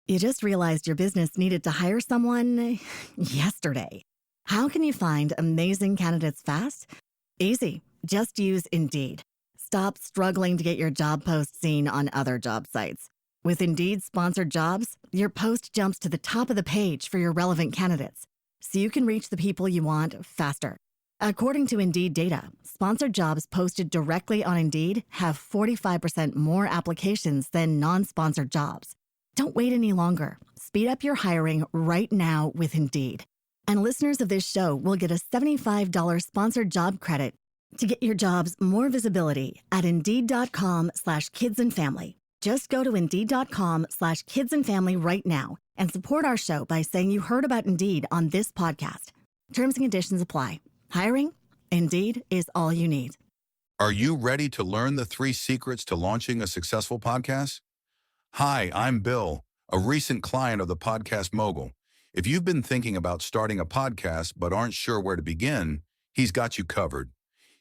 You just realized your business needed to hire someone yesterday. How can you find amazing candidates fast? Easy. Just use Indeed. Stop struggling to get your job post seen on other job sites. With Indeed sponsored jobs, your post jumps to the top of the page for your relevant candidates, so you can reach the people you want faster. According to Indeed data, sponsored jobs posted directly on Indeed have 45% more applications than non-sponsored jobs. Don't wait any longer. Speed up your hiring right now with Indeed. And listeners of this show will get a $75 sponsored job credit to get your jobs more visibility at Indeed.com/kidsandfamily. Just go to Indeed.com/kidsandfamily right now and support our show by saying you heard about Indeed on this podcast. Terms and conditions apply. Hiring? Indeed is all you need. Are you ready to learn the 3 secrets to launching a successful podcast? Hi, I'm Bill, a recent client of the Podcast Mogul. If you've been thinking about starting a podcast but aren't sure where to begin, he's got you covered.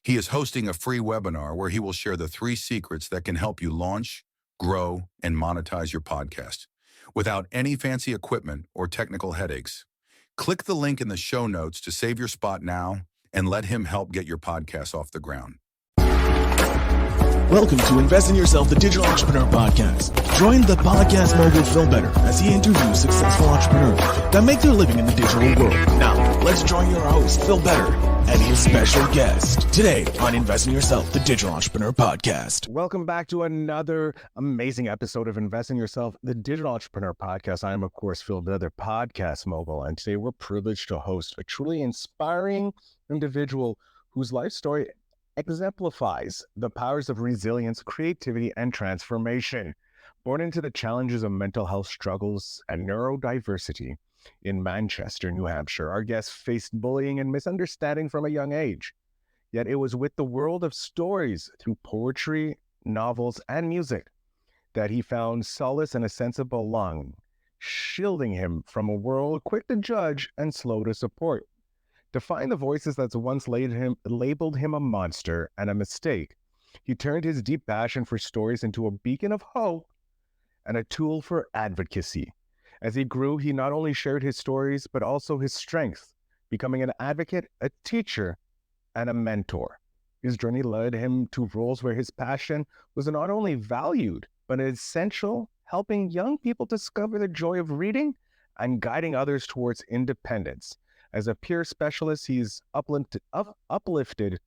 He is hosting a free webinar where he will share the 3 secrets that can help you launch, grow, and monetize your podcast without any fancy equipment or technical headaches. Click the link in the show notes to save your spot now and let him help get your podcast off the ground. Welcome to Invest in Yourself, the Digital Entrepreneur Podcast. Join the podcast mogul Phil Better as he interviews successful entrepreneurs that make their living in the digital world. Now, let's join your host, Phil Better, and his special guest today on Invest in Yourself, the Digital Entrepreneur Podcast. Welcome back to another amazing episode of Invest in Yourself, the Digital Entrepreneur Podcast. I am, of course, Phil Better, podcast mogul, and today we're privileged to host a truly inspiring individual whose life story exemplifies the powers of resilience, creativity, and transformation. Born into the challenges of mental health struggles and neurodiversity in Manchester, New Hampshire, our guest faced bullying and misunderstanding from a young age. Yet it was with the world of stories through poetry, novels, and music that he found solace and a sense of belonging, shielding him from a world quick to judge and slow to support. Defying the voices that once labeled him a monster and a mistake, he turned his deep passion for stories into a beacon of hope and a tool for advocacy. As he grew, he not only shared his stories, but also his strength, becoming an advocate, a teacher, and a mentor. His journey led him to roles where his passion was not only valued, but essential, helping young people discover the joy of reading and guiding others towards independence. As a peer specialist, he's uplifted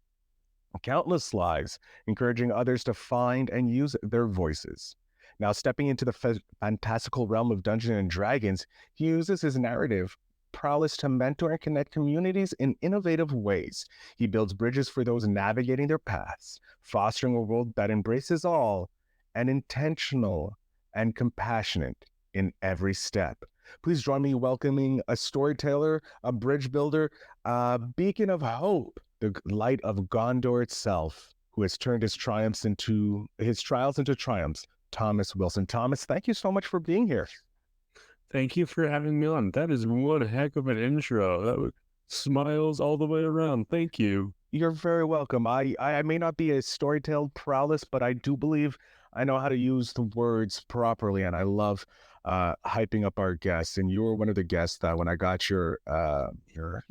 countless lives, encouraging others to find and use their voices. Now, stepping into the fantastical realm of Dungeons & Dragons, he uses his narrative prowess to mentor and connect communities in innovative ways. He builds bridges for those navigating their paths, fostering a world that embraces all and intentional and compassionate in every step. Please join me welcoming a storyteller, a bridge builder, a beacon of hope, the light of Gondor itself, who has turned his trials into triumphs, Thomas Wilson. Thomas, thank you so much for being here. Thank you for having me on. That is one heck of an intro. That was smiles all the way around. Thank you. You're very welcome. I may not be a storytelling prowess, but I do believe I know how to use the words properly, and I love hyping up our guests. And you were one of the guests that when I got your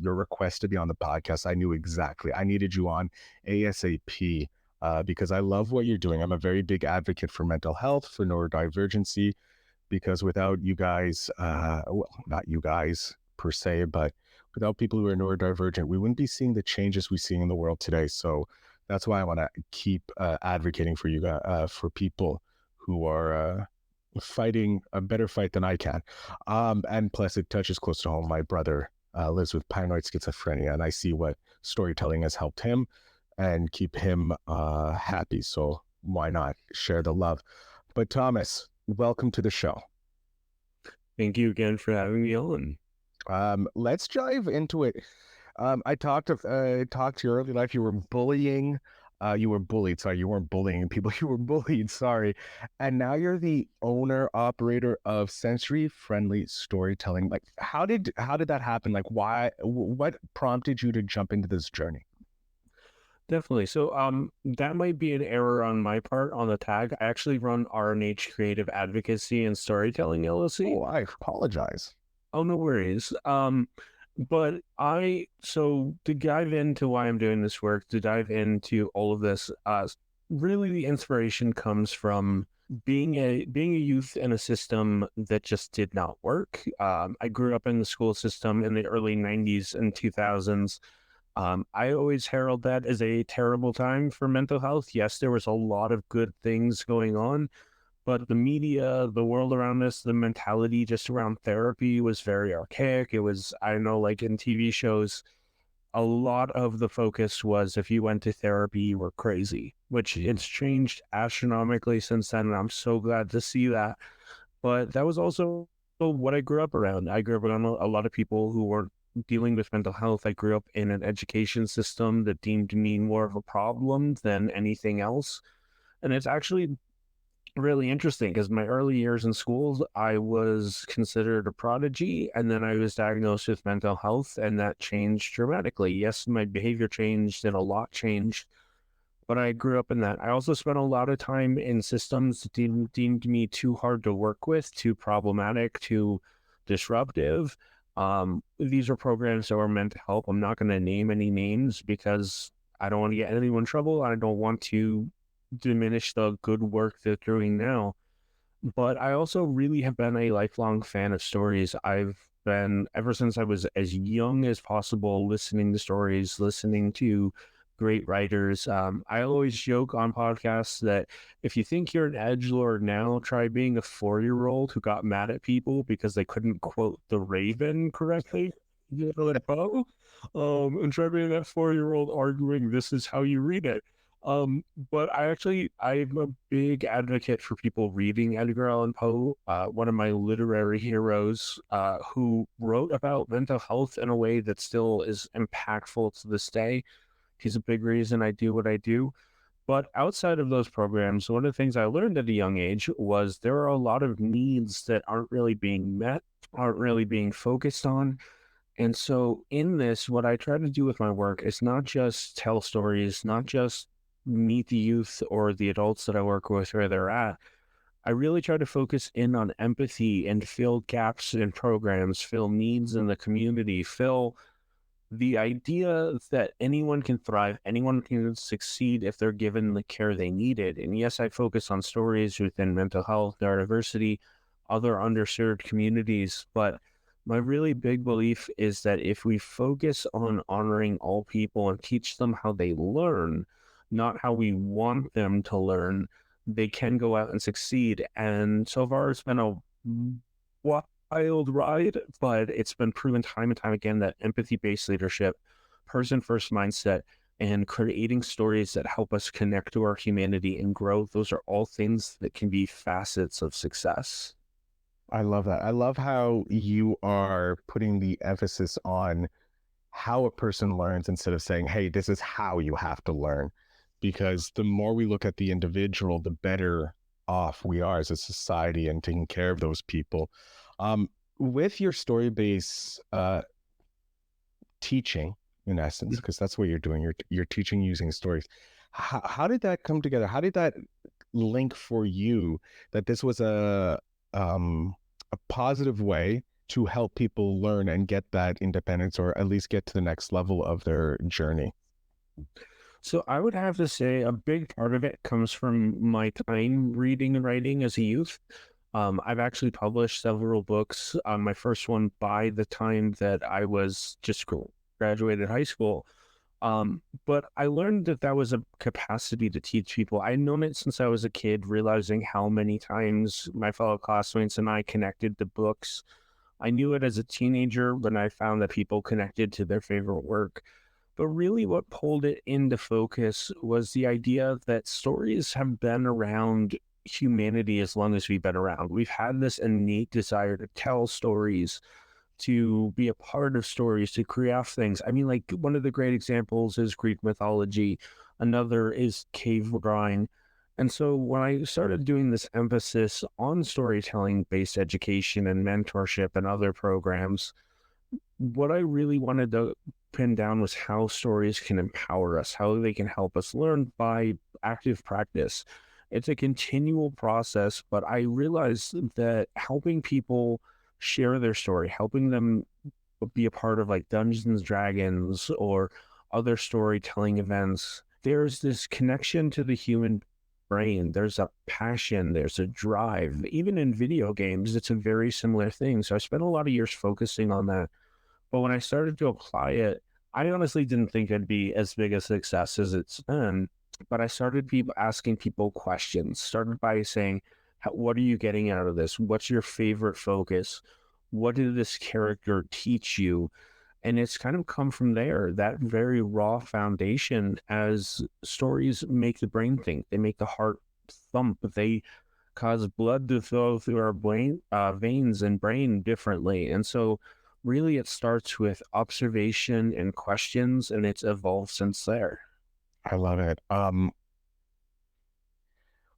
request to be on the podcast, I knew exactly I needed you on ASAP because I love what you're doing. I'm a very big advocate for mental health, for neurodivergency, because without you guys, well, not you guys per se, but without people who are neurodivergent, we wouldn't be seeing the changes we see in the world today. So that's why I want to keep advocating for you guys, for people who are fighting a better fight than I can. And plus it touches close to home. My brother lives with paranoid schizophrenia, and I see what storytelling has helped him and keep him happy. So why not share the love? But Thomas, welcome to the show. Thank you again for having me on. Let's dive into it. I talked to your early life. You were bullying. You were bullied. Sorry, you weren't bullying people. You were bullied. Sorry. And now you're the owner operator of Sensory Friendly Storytelling. Like, how did that happen? Like, why? What prompted you to jump into this journey? Definitely. So, that might be an error on my part on the tag. I actually run R&H Creative Advocacy and Storytelling LLC. Oh, I apologize. Oh, no worries. But so to dive into why I'm doing this work, to dive into all of this, really the inspiration comes from being a youth in a system that just did not work. I grew up in the school system in the early 90s and 2000s. I always herald that as a terrible time for mental health. Yes, there was a lot of good things going on, but the media, the world around us, the mentality just around therapy was very archaic. It was, I know, like in TV shows, a lot of the focus was if you went to therapy, you were crazy, which it's changed astronomically since then. And I'm so glad to see that. But that was also what I grew up around. I grew up around a lot of people who were dealing with mental health. I grew up in an education system that deemed me more of a problem than anything else. And it's actually really interesting because my early years in school, I was considered a prodigy, and then I was diagnosed with mental health, and that changed dramatically. Yes, my behavior changed and a lot changed, but I grew up in that. I also spent a lot of time in systems that deemed me too hard to work with, too problematic, too disruptive. These are programs that were meant to help. I'm not going to name any names because I don't want to get anyone in trouble. I don't want to diminish the good work they're doing now. But I also really have been a lifelong fan of stories. I've been, ever since I was as young as possible, listening to stories, listening to great writers. I always joke on podcasts that if you think you're an edgelord now, try being a 4-year-old who got mad at people because they couldn't quote The Raven correctly. You know, like, oh, and try being that 4-year-old arguing this is how you read it. But I'm a big advocate for people reading Edgar Allan Poe, one of my literary heroes, who wrote about mental health in a way that still is impactful to this day. He's a big reason I do what I do. But outside of those programs, one of the things I learned at a young age was there are a lot of needs that aren't really being met, aren't really being focused on. And so in this, what I try to do with my work is not just tell stories, not just meet the youth or the adults that I work with where they're at. I really try to focus in on empathy and fill gaps in programs, fill needs in the community, fill the idea that anyone can thrive, anyone can succeed if they're given the care they needed. And yes, I focus on stories within mental health, neurodiversity, other underserved communities. But my really big belief is that if we focus on honoring all people and teach them how they learn, not how we want them to learn, they can go out and succeed. And so far, it's been a wild ride, but it's been proven time and time again that empathy-based leadership, person-first mindset, and creating stories that help us connect to our humanity and grow, those are all things that can be facets of success. I love that. I love how you are putting the emphasis on how a person learns instead of saying, hey, this is how you have to learn. Because the more we look at the individual, the better off we are as a society and taking care of those people. With your story-based teaching, in essence, because that's what you're doing, you're teaching using stories. How did that come together? How did that link for you that this was a positive way to help people learn and get that independence, or at least get to the next level of their journey? So I would have to say a big part of it comes from my time reading and writing as a youth. I've actually published several books. My first one by the time that I was just graduated high school. But I learned that that was a capacity to teach people. I'd known it since I was a kid, realizing how many times my fellow classmates and I connected to books. I knew it as a teenager when I found that people connected to their favorite work. But really, what pulled it into focus was the idea that stories have been around humanity as long as we've been around. We've had this innate desire to tell stories, to be a part of stories, to create things. I mean, like one of the great examples is Greek mythology, another is cave drawing. And so when I started doing this emphasis on storytelling based education and mentorship and other programs, what I really wanted to pin down was how stories can empower us, how they can help us learn by active practice. It's a continual process, but I realized that helping people share their story, helping them be a part of like Dungeons and Dragons or other storytelling events, there's this connection to the human brain. There's a passion, there's a drive. Even in video games, it's a very similar thing. So I spent a lot of years focusing on that. But when I started to apply it, I honestly didn't think it'd be as big a success as it's been. But I started asking people questions. Started by saying, "What are you getting out of this? What's your favorite focus? What did this character teach you?" And it's kind of come from there, that very raw foundation, as stories make the brain think. They make the heart thump. They cause blood to flow through our veins and brain differently. And so, really, it starts with observation and questions, and it's evolved since there. I love it.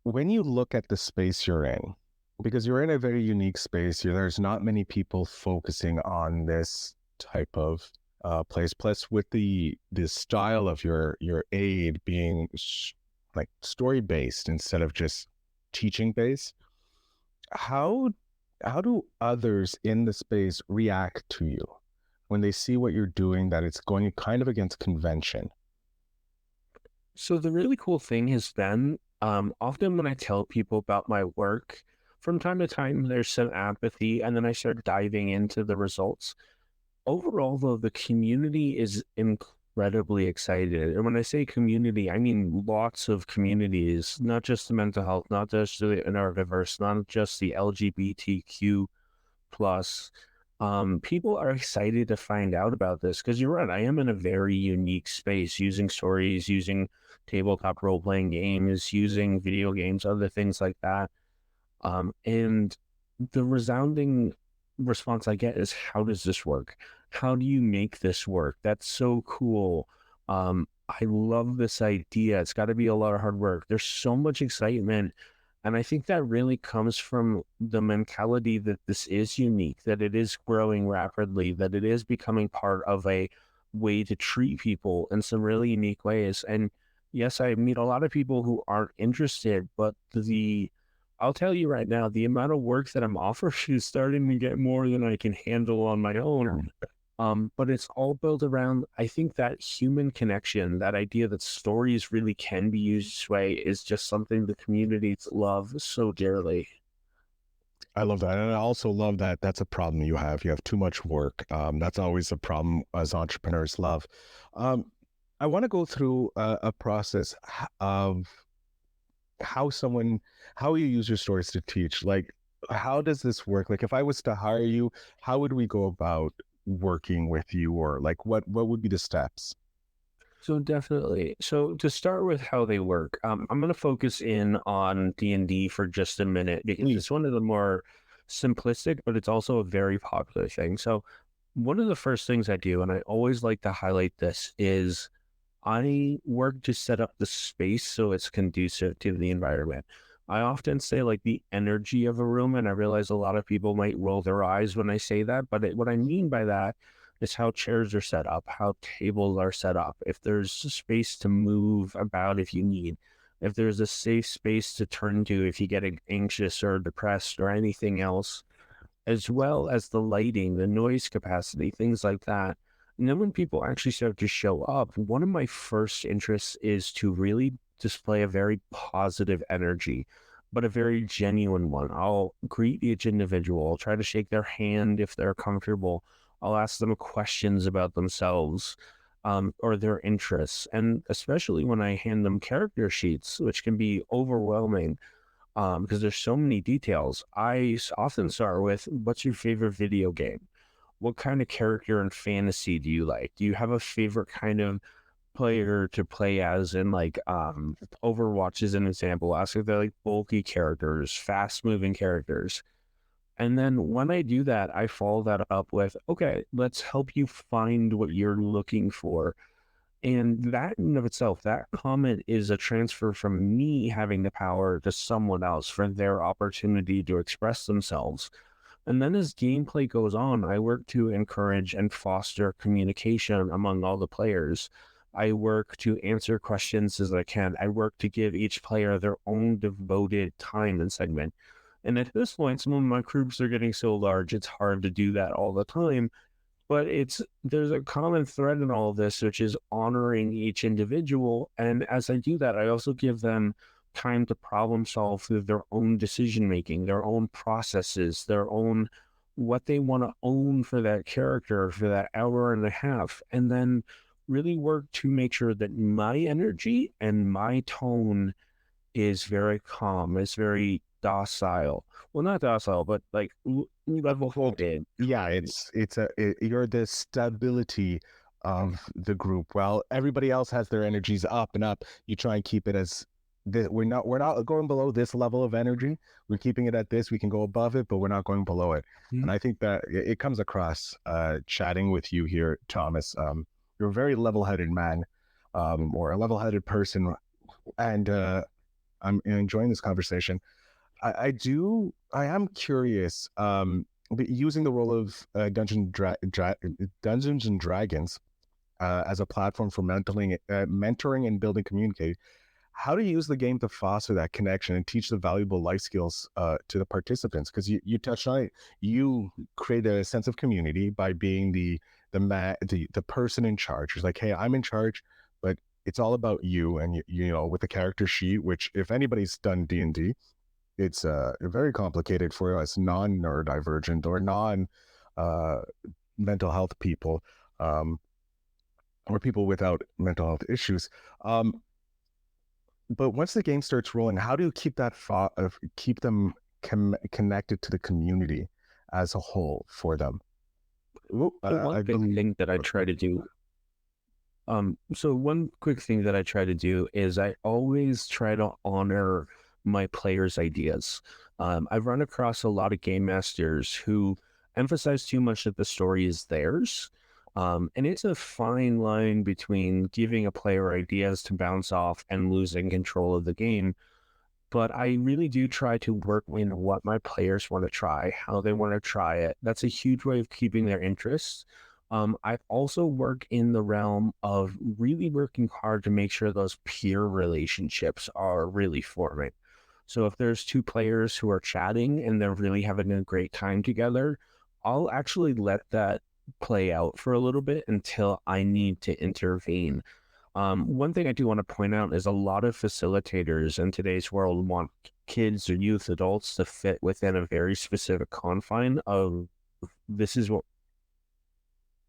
When you look at the space you're in, because you're in a very unique space, there's not many people focusing on this type of place. Plus, with the style of your aid being like story based instead of just teaching based, how do others in the space react to you when they see what you're doing, that it's going kind of against convention? So, the really cool thing has been often when I tell people about my work, from time to time, there's some apathy, and then I start diving into the results. Overall, though, the community is incredibly excited. And when I say community, I mean lots of communities, not just the mental health, not just the neurodiverse, not just the LGBTQ plus. People are excited to find out about this because you're right. I am in a very unique space, using stories, using tabletop role playing games, using video games, other things like that. And the resounding response I get is, how does this work? How do you make this work? That's so cool. I love this idea. It's got to be a lot of hard work. There's so much excitement. And I think that really comes from the mentality that this is unique, that it is growing rapidly, that it is becoming part of a way to treat people in some really unique ways. And yes, I meet a lot of people who aren't interested, but I'll tell you right now, the amount of work that I'm offered is starting to get more than I can handle on my own. But it's all built around, I think, that human connection, that idea that stories really can be used this way is just something the communities love so dearly. I love that. And I also love that that's a problem you have. You have too much work. That's always a problem as entrepreneurs love. Um, I want to go through a process of how how you use your stories to teach. Like, how does this work? Like, if I was to hire you, how would we go about working with you? Or like, what would be the steps? So definitely. So to start with how they work, I'm going to focus in on D&D for just a minute because Please. it's one of the more simplistic, but it's also a very popular thing. So one of the first things I do, and I always like to highlight this, is I work to set up the space so it's conducive to the environment. I often say like the energy of a room, and I realize a lot of people might roll their eyes when I say that, but what I mean by that is how chairs are set up, how tables are set up, if there's space to move about if you need, if there's a safe space to turn to if you get anxious or depressed or anything else, as well as the lighting, the noise capacity, things like that. And then when people actually start to show up, one of my first interests is to really display a very positive energy, but a very genuine one. I'll greet each individual, I'll try to shake their hand if they're comfortable. I'll ask them questions about themselves, or their interests. And especially when I hand them character sheets, which can be overwhelming because there's so many details. Often start with, what's your favorite video game? What kind of character and fantasy do you like? Do you have a favorite kind of player to play as? In like Overwatch is an example. Ask if they're like bulky characters, fast moving characters. And then when I do that, I follow that up with, okay, let's help you find what you're looking for. And that in of itself, that comment is a transfer from me having the power to someone else for their opportunity to express themselves. And then as gameplay goes on, I work to encourage and foster communication among all the players. I work to answer questions as I can. I work to give each player their own devoted time and segment. And at this point, some of my groups are getting so large, it's hard to do that all the time. But there's a common thread in all of this, which is honoring each individual. And as I do that, I also give them time to problem solve through their own decision making, their own processes, their own what they want to own for that character for that hour and a half. And then really work to make sure that my energy and my tone is very calm, is very docile. Well, not docile, but like level-headed. Yeah, you're the stability of the group. While everybody else has their energies up and up, you try and keep it as we're not going below this level of energy. We're keeping it at this. We can go above it, but we're not going below it. Mhm. And I think that it comes across chatting with you here, Thomas. You're a very level-headed man, or a level-headed person, and I'm enjoying this conversation. I am curious. But using the role of Dungeons and Dragons as a platform for mentoring and building community, how do you use the game to foster that connection and teach the valuable life skills to the participants? Because you touched on it, you create a sense of community by being the person in charge. It's like, hey, I'm in charge, but it's all about you. And you know, with the character sheet, which if anybody's done D&D, it's very complicated for us non-neurodivergent or non mental health people, or people without mental health issues. But once the game starts rolling, how do you keep keep them connected to the community as a whole for them? One big thing that I try to do. So one quick thing that I try to do is I always try to honor my players' ideas. I've run across a lot of game masters who emphasize too much that the story is theirs. And it's a fine line between giving a player ideas to bounce off and losing control of the game. But I really do try to work in what my players want to try, how they want to try it. That's a huge way of keeping their interests. I also work in the realm of really working hard to make sure those peer relationships are really forming. So if there's two players who are chatting and they're really having a great time together, I'll actually let that play out for a little bit until I need to intervene. One thing I do want to point out is a lot of facilitators in today's world want kids or youth adults to fit within a very specific confine of this is what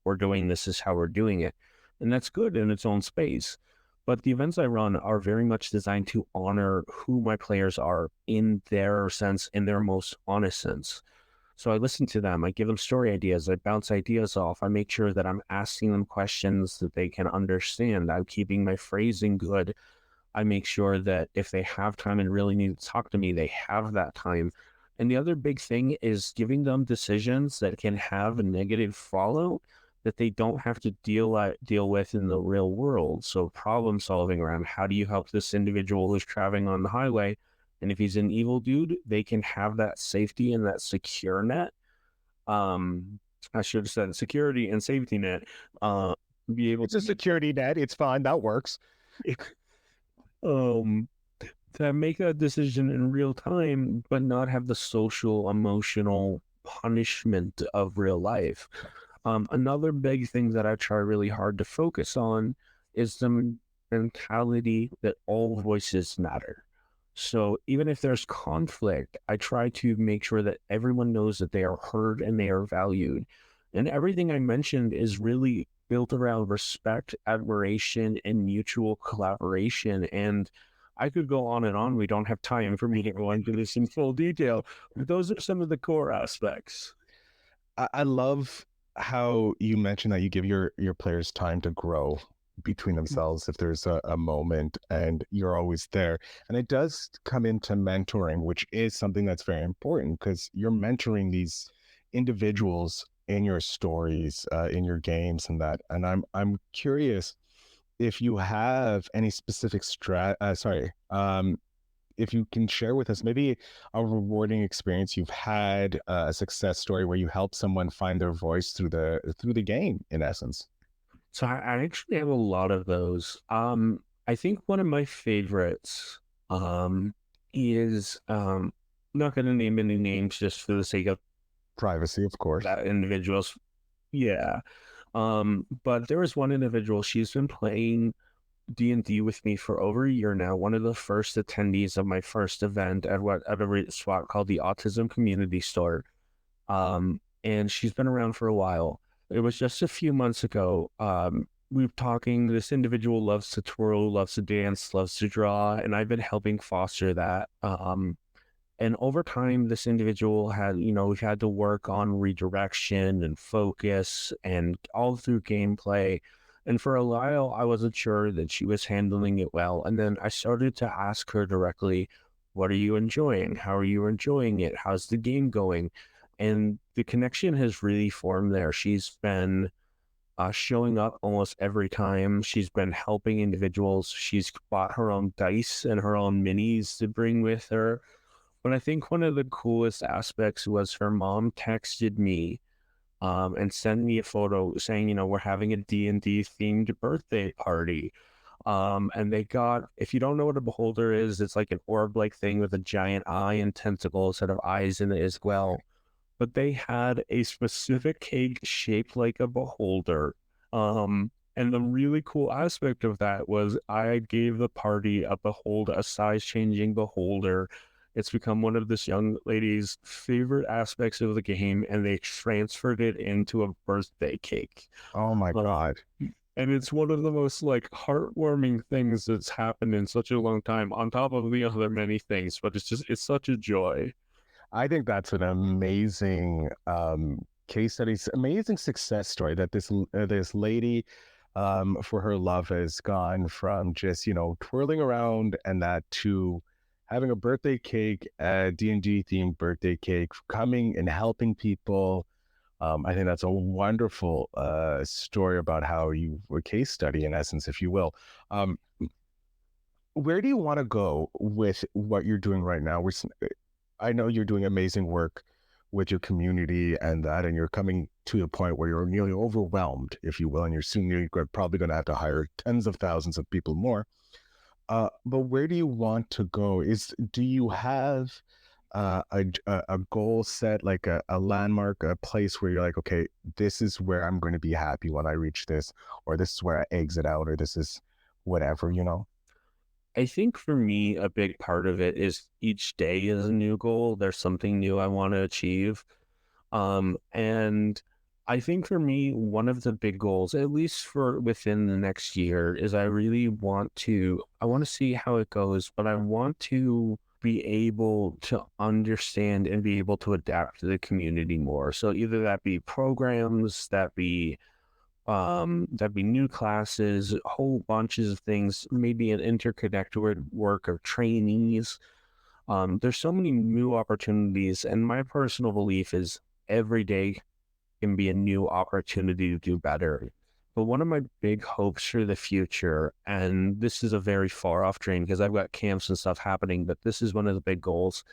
we're doing, this is how we're doing it. And that's good in its own space. But the events I run are very much designed to honor who my players are in their sense, in their most honest sense. So I listen to them, I give them story ideas, I bounce ideas off, I make sure that I'm asking them questions that they can understand. I'm keeping my phrasing good. I make sure that if they have time and really need to talk to me, they have that time. And the other big thing is giving them decisions that can have a negative fallout that they don't have to deal with in the real world. So problem solving around how do you help this individual who's traveling on the highway? And if he's an evil dude, they can have that safety and that secure net. I should have said security and safety net. Be able It's a security net. It's fine. That works. to make a decision in real time, but not have the social, emotional punishment of real life. Another big thing that I try really hard to focus on is the mentality that all voices matter. So even if there's conflict, I try to make sure that everyone knows that they are heard and they are valued. And everything I mentioned is really built around respect, admiration, and mutual collaboration. And I could go on and on. We don't have time for me to go into this in full detail. But those are some of the core aspects. I love how you mentioned that you give your players time to grow between themselves if there's a moment, and you're always there. And it does come into mentoring, which is something that's very important because you're mentoring these individuals in your stories, in your games, and that. And I'm curious if you have any specific if you can share with us maybe a rewarding experience you've had, a success story where you help someone find their voice through the game, in essence. So I actually have a lot of those. I think one of my favorites is not going to name any names just for the sake of Privacy, of course. that individual's. Yeah. But there was one individual. She's been playing D&D with me for over a year now. One of the first attendees of my first event at a spot called the Autism Community Store. And she's been around for a while. It was just a few months ago. We were talking. This individual loves to twirl, loves to dance, loves to draw, and I've been helping foster that. And over time, this individual we had to work on redirection and focus and all through gameplay. And for a while, I wasn't sure that she was handling it well. And then I started to ask her directly, what are you enjoying? How are you enjoying it? How's the game going? And the connection has really formed there. She's been showing up almost every time. She's been helping individuals. She's bought her own dice and her own minis to bring with her. But I think one of the coolest aspects was her mom texted me and sent me a photo saying, we're having a D&D themed birthday party. And they got, if you don't know what a beholder is, it's like an orb-like thing with a giant eye and tentacles that have eyes in it as well. But they had a specific cake shaped like a beholder. And the really cool aspect of that was I gave the party a size-changing beholder. It's become one of this young lady's favorite aspects of the game, and they transferred it into a birthday cake. Oh my God. And it's one of the most heartwarming things that's happened in such a long time, on top of the other many things, but it's such a joy. I think that's an amazing case study, amazing success story that this lady, for her love, has gone from just twirling around and that to having a birthday cake, a D&D themed birthday cake, coming and helping people. I think that's a wonderful story about how you were case study, in essence, if you will. Where do you want to go with what you're doing right now? I know you're doing amazing work with your community and you're coming to a point where you're nearly overwhelmed, if you will, and you're probably going to have to hire tens of thousands of people more. But where do you want to go? Do you have a goal set, like a landmark, a place where you're like, okay, this is where I'm going to be happy when I reach this, or this is where I exit out, or this is whatever, I think for me, a big part of it is each day is a new goal. There's something new I want to achieve. And I think for me, one of the big goals, at least for within the next year, is I want to see how it goes, but I want to be able to understand and be able to adapt to the community more. So either that be programs, that be new classes, whole bunches of things, maybe an interconnected work of trainees. There's so many new opportunities, and my personal belief is every day can be a new opportunity to do better. But one of my big hopes for the future, and this is a very far off dream because I've got camps and stuff happening, but this is one of the big goals.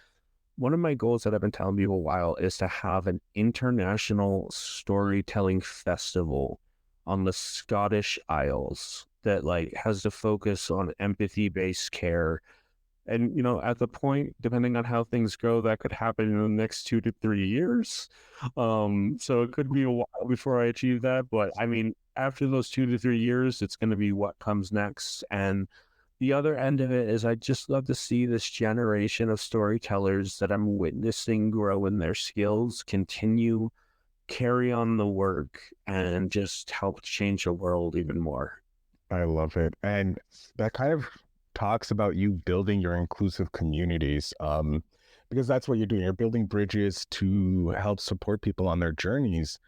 One of my goals that I've been telling people a while is to have an international storytelling festival on the Scottish Isles that has to focus on empathy-based care. And, at the point, depending on how things go, that could happen in the next 2 to 3 years. So it could be a while before I achieve that. But I mean, after those 2 to 3 years, it's going to be what comes next. And the other end of it is I just love to see this generation of storytellers that I'm witnessing grow in their skills, continue, carry on the work, and just help change the world even more. I love it. And that kind of talks about you building your inclusive communities, because that's what you're doing. You're building bridges to help support people on their journeys.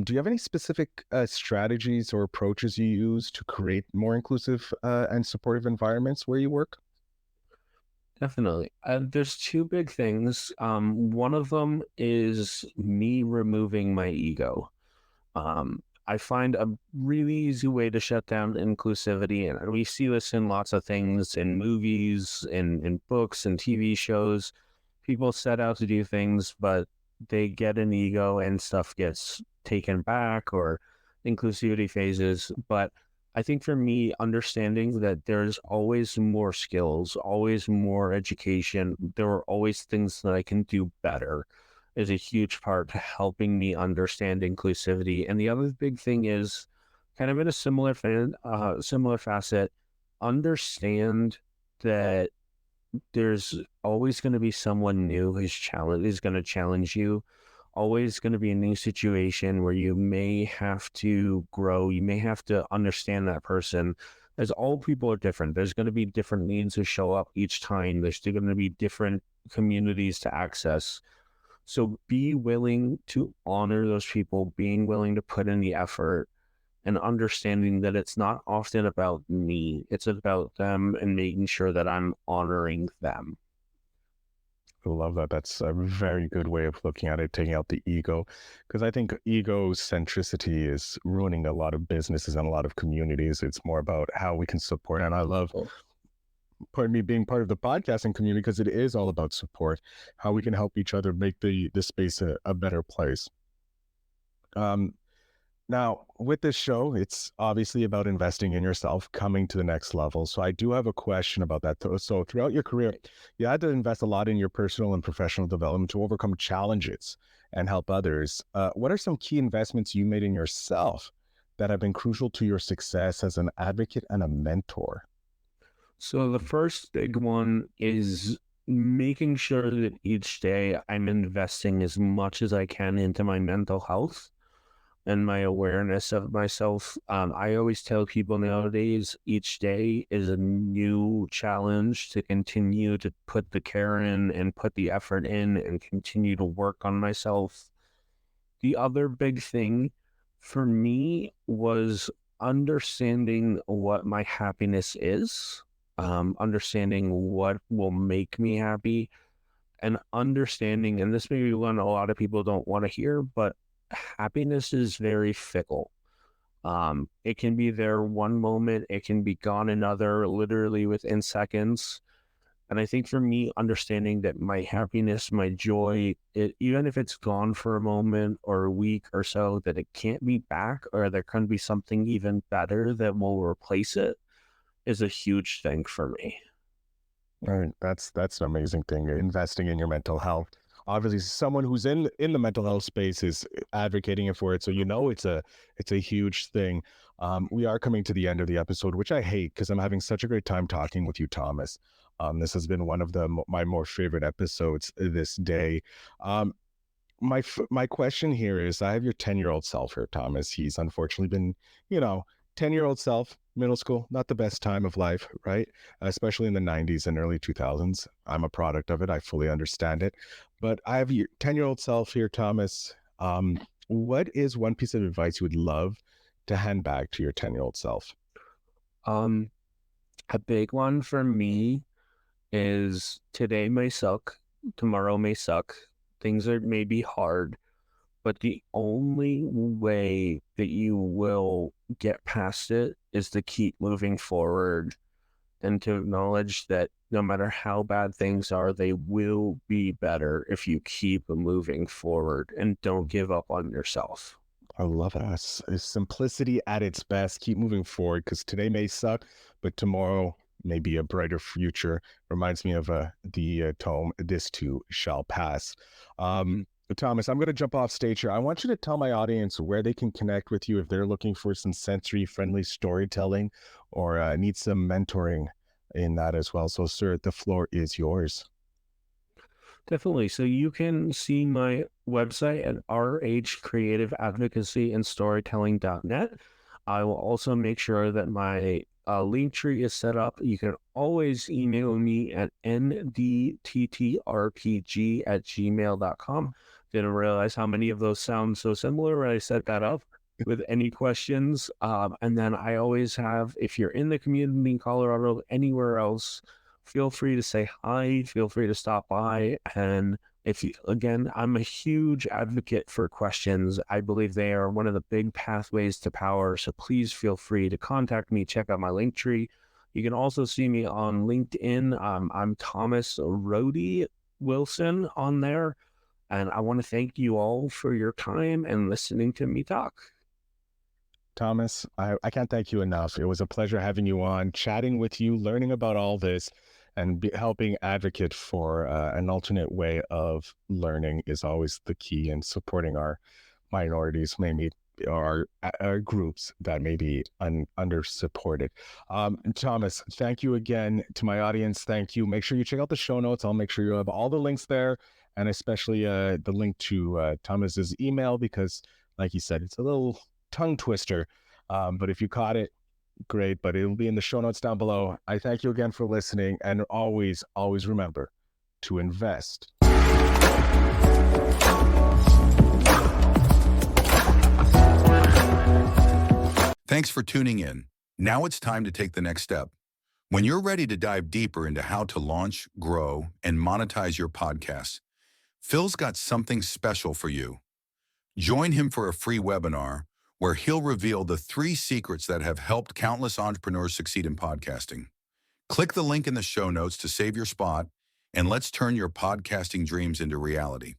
Do you have any specific strategies or approaches you use to create more inclusive and supportive environments where you work? Definitely. There's two big things. One of them is me removing my ego. I find a really easy way to shut down inclusivity. And we see this in lots of things, in movies, in books and TV shows. People set out to do things, but they get an ego and stuff gets taken back, or inclusivity phases. But I think for me, understanding that there's always more skills, always more education, there are always things that I can do better, is a huge part to helping me understand inclusivity. And the other big thing is kind of in a similar facet, understand that there's always going to be someone new who's going to challenge you. Always going to be a new situation where you may have to grow. You may have to understand that person. As all people are different, there's going to be different needs to show up each time. There's still going to be different communities to access. So be willing to honor those people, being willing to put in the effort, and understanding that it's not often about me. It's about them and making sure that I'm honoring them. I love that. That's a very good way of looking at it, taking out the ego, because I think egocentricity is ruining a lot of businesses and a lot of communities. It's more about how we can support. And I love, pardon me, being part of the podcasting community, because it is all about support, how we can help each other make the space a better place. Now, with this show, it's obviously about investing in yourself, coming to the next level. So I do have a question about that. So throughout your career, you had to invest a lot in your personal and professional development to overcome challenges and help others. What are some key investments you made in yourself that have been crucial to your success as an advocate and a mentor? So the first big one is making sure that each day I'm investing as much as I can into my mental health and my awareness of myself. I always tell people nowadays, each day is a new challenge to continue to put the care in and put the effort in and continue to work on myself. The other big thing for me was understanding what my happiness is, understanding what will make me happy, and understanding, and this may be one a lot of people don't want to hear, but happiness is very fickle. It can be there one moment, it can be gone another, literally within seconds. And I think for me, understanding that my happiness, my joy, even if it's gone for a moment or a week or so, that it can't be back, or there can be something even better that will replace it, is a huge thing for me. All right, that's an amazing thing. Investing in your mental health. Obviously, someone who's in the mental health space is advocating for it, so it's a huge thing. We are coming to the end of the episode, which I hate because I'm having such a great time talking with you, Thomas. This has been one of my more favorite episodes this day. My question here is, I have your 10-year-old self here, Thomas. He's unfortunately been, 10-year-old self, middle school, not the best time of life, right? Especially in the 90s and early 2000s. I'm a product of it. I fully understand it. But I have your 10-year-old self here, Thomas. What is one piece of advice you would love to hand back to your 10-year-old self? A big one for me is today may suck, tomorrow may suck, things are maybe hard, but the only way that you will get past it is to keep moving forward and to acknowledge that no matter how bad things are, they will be better if you keep moving forward and don't give up on yourself. I love it. It's simplicity at its best. Keep moving forward, because today may suck, but tomorrow may be a brighter future. Reminds me of the tome, "This too shall pass." Thomas, I'm going to jump off stage here. I want you to tell my audience where they can connect with you if they're looking for some sensory-friendly storytelling or need some mentoring in that as well. So, sir, the floor is yours. Definitely. So you can see my website at rhcreativeadvocacyandstorytelling.net. I will also make sure that my link tree is set up. You can always email me at ndttrpg@gmail.com. Didn't realize how many of those sound so similar when I set that up. With any questions. And then I always have, if you're in the community in Colorado, anywhere else, feel free to say hi, feel free to stop by, and Again, I'm a huge advocate for questions. I believe they are one of the big pathways to power. So please feel free to contact me. Check out my link tree. You can also see me on LinkedIn. I'm Thomas Rhodey Wilson on there. And I want to thank you all for your time and listening to me talk. Thomas, I can't thank you enough. It was a pleasure having you on, chatting with you, learning about all this, and helping advocate for an alternate way of learning is always the key in supporting our minorities, maybe our groups that may be under supported. Thomas, thank you again. To my audience, thank you. Make sure you check out the show notes. I'll make sure you have all the links there, and especially the link to Thomas's email, because like he said, it's a little tongue twister. But if you caught it, great. But it'll be in the show notes down below. I thank you again for listening. And always, always remember to invest. Thanks for tuning in. Now it's time to take the next step. When you're ready to dive deeper into how to launch, grow, and monetize your podcast, Phil's got something special for you. Join him for a free webinar where he'll reveal the 3 secrets that have helped countless entrepreneurs succeed in podcasting. Click the link in the show notes to save your spot, and let's turn your podcasting dreams into reality.